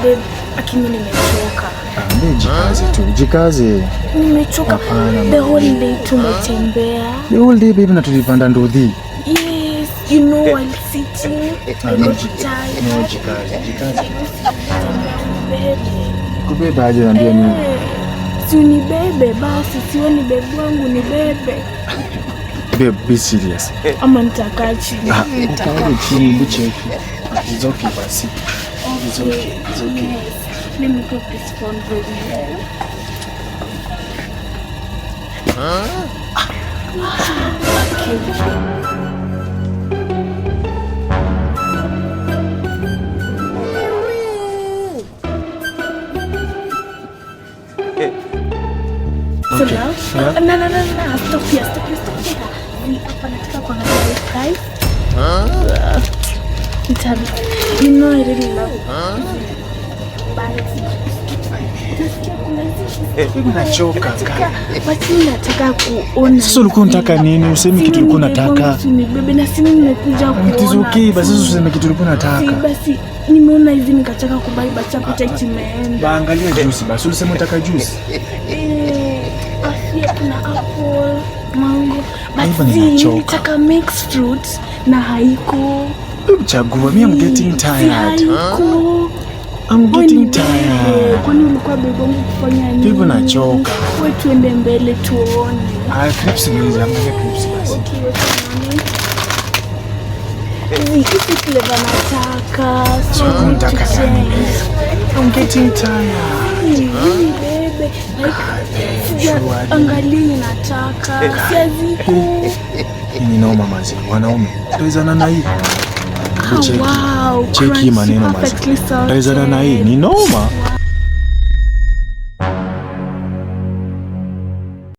babe, lakini nimechoka. Jikaze tu, jikaze. Nimechoka. The whole day tumetembea. The whole day baby, na tulipanda ndudhi. Yes, you know while sitting. No, jikaze. Kubeba aje naambia nini? Si unibebe basi, siwe ni bebe wangu, ni bebe. Babe, be serious. Ama nitakaa chini. Nitakaa chini, bucheki. It's okay basi. It's okay. Yes. Let me put this phone for you. Okay. So now, no. Stop here. Hapa nataka kuangalia price. You know I really love it. Nachoka kaka. Basi nataka kuona. Sasa ulikuwa unataka nini? Useme kitu ulikuwa unataka. Bebe na sisi nimekuja kuona. Tizuki, basi useme kitu ulikuwa unataka. Basi nimeona hivi nikataka kubai bacha protect imeenda. Baangalia juice basi, ulisema unataka juice. Afya kuna apple, mango. Basi nitaka mixed fruits na haiko. Chagua, me I'm getting tired. Haiko. I'm getting tired. Kwani ulikuwa bebe wangu kufanya nini? Bibi nachoka. Wewe tuende mbele tuone. Clips hizi, angalia clips basi. Okay, hizi flavor nataka. So unataka gani? I'm getting tired. Bebe, angalia nataka. Siaziko. Ni noma mazi. Wanaume. Tuwezana na hii. Wow, cheki maneno mazi. Tuwezana na hii. Ni noma.